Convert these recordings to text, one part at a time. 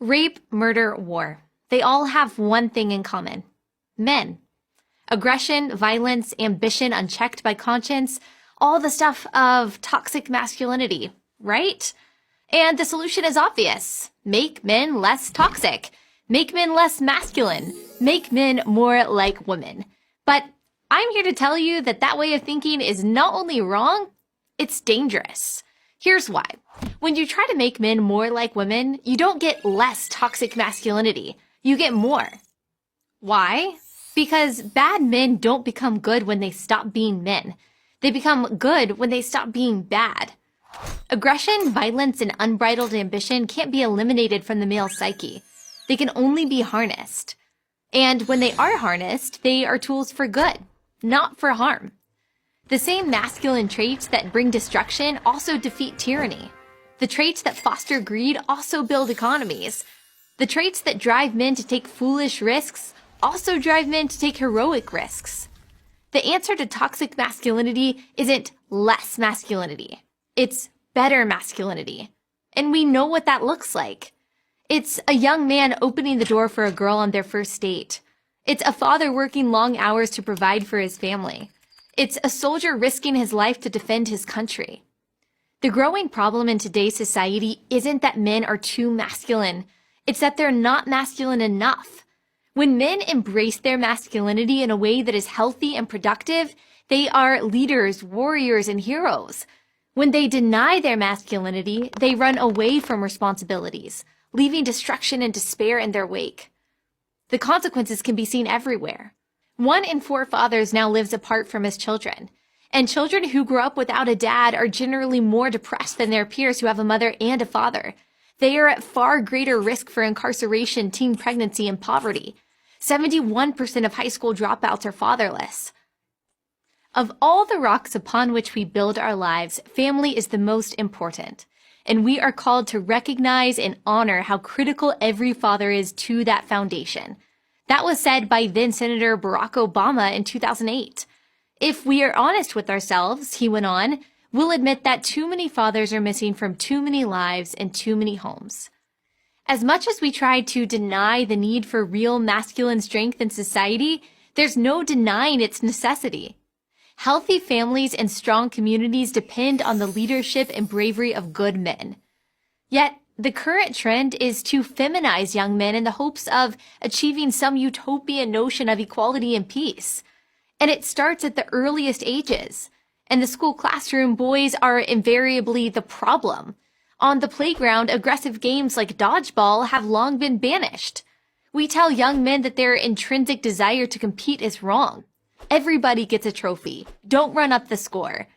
Rape, murder, war. They all have one thing in common. Men. Aggression, violence, ambition unchecked by conscience, all the stuff of toxic masculinity, right? And the solution is obvious. Make men less toxic. Make men less masculine. Make men more like women. But I'm here to tell you that that way of thinking is not only wrong, it's dangerous. Here's why. When you try to make men more like women, you don't get less toxic masculinity. You get more. Why? Because bad men don't become good when they stop being men. They become good when they stop being bad. Aggression, violence, and unbridled ambition can't be eliminated from the male psyche. They can only be harnessed. And when they are harnessed, they are tools for good, not for harm. The same masculine traits that bring destruction also defeat tyranny. The traits that foster greed also build economies. The traits that drive men to take foolish risks also drive men to take heroic risks. The answer to toxic masculinity isn't less masculinity. It's better masculinity. And we know what that looks like. It's a young man opening the door for a girl on their first date. It's a father working long hours to provide for his family. It's a soldier risking his life to defend his country. The growing problem in today's society isn't that men are too masculine. It's that they're not masculine enough. When men embrace their masculinity in a way that is healthy and productive, they are leaders, warriors, and heroes. When they deny their masculinity, they run away from responsibilities, leaving destruction and despair in their wake. The consequences can be seen everywhere. 1 in 4 fathers now lives apart from his children. And children who grow up without a dad are generally more depressed than their peers who have a mother and a father. They are at far greater risk for incarceration, teen pregnancy, and poverty. 71% of high school dropouts are fatherless. Of all the rocks upon which we build our lives, family is the most important. And we are called to recognize and honor how critical every father is to that foundation. That was said by then Senator Barack Obama in 2008. If we are honest with ourselves, he went on, we'll admit that too many fathers are missing from too many lives and too many homes. As much as we try to deny the need for real masculine strength in society, there's no denying its necessity. Healthy families and strong communities depend on the leadership and bravery of good men. Yet, the current trend is to feminize young men in the hopes of achieving some utopian notion of equality and peace. And it starts at the earliest ages. In the school classroom, boys are invariably the problem. On the playground, aggressive games like dodgeball have long been banished. We tell young men that their intrinsic desire to compete is wrong. Everybody gets a trophy. Don't run up the score.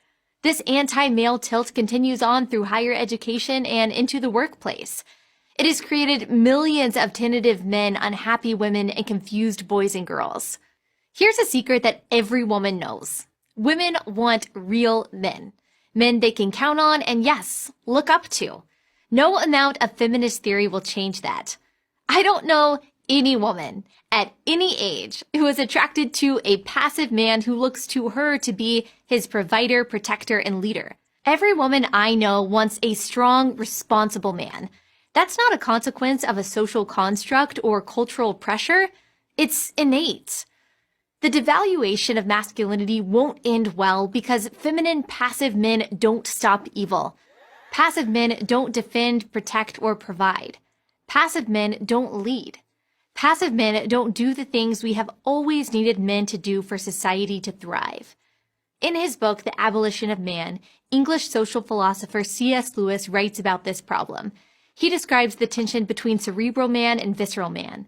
This anti-male tilt continues on through higher education and into the workplace. It has created millions of tentative men, unhappy women, and confused boys and girls. Here's a secret that every woman knows. Women want real men. Men they can count on and, yes, look up to. No amount of feminist theory will change that. I don't know any woman at any age who is attracted to a passive man who looks to her to be his provider, protector, and leader. Every woman I know wants a strong, responsible man. That's not a consequence of a social construct or cultural pressure. It's innate. The devaluation of masculinity won't end well because feminine, passive men don't stop evil. Passive men don't defend, protect, or provide. Passive men don't lead. Passive men don't do the things we have always needed men to do for society to thrive. In his book, The Abolition of Man, English social philosopher C.S. Lewis writes about this problem. He describes the tension between cerebral man and visceral man.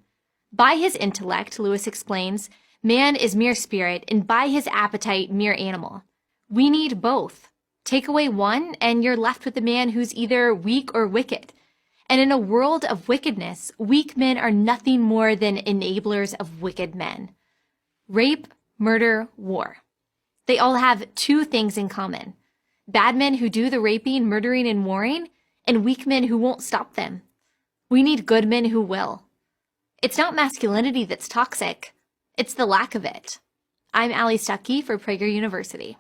By his intellect, Lewis explains, man is mere spirit, and by his appetite, mere animal. We need both. Take away one, and you're left with a man who's either weak or wicked. And in a world of wickedness, weak men are nothing more than enablers of wicked men. Rape, murder, war. They all have 2 things in common. Bad men who do the raping, murdering, and warring, and weak men who won't stop them. We need good men who will. It's not masculinity that's toxic. It's the lack of it. I'm Allie Stuckey for Prager University.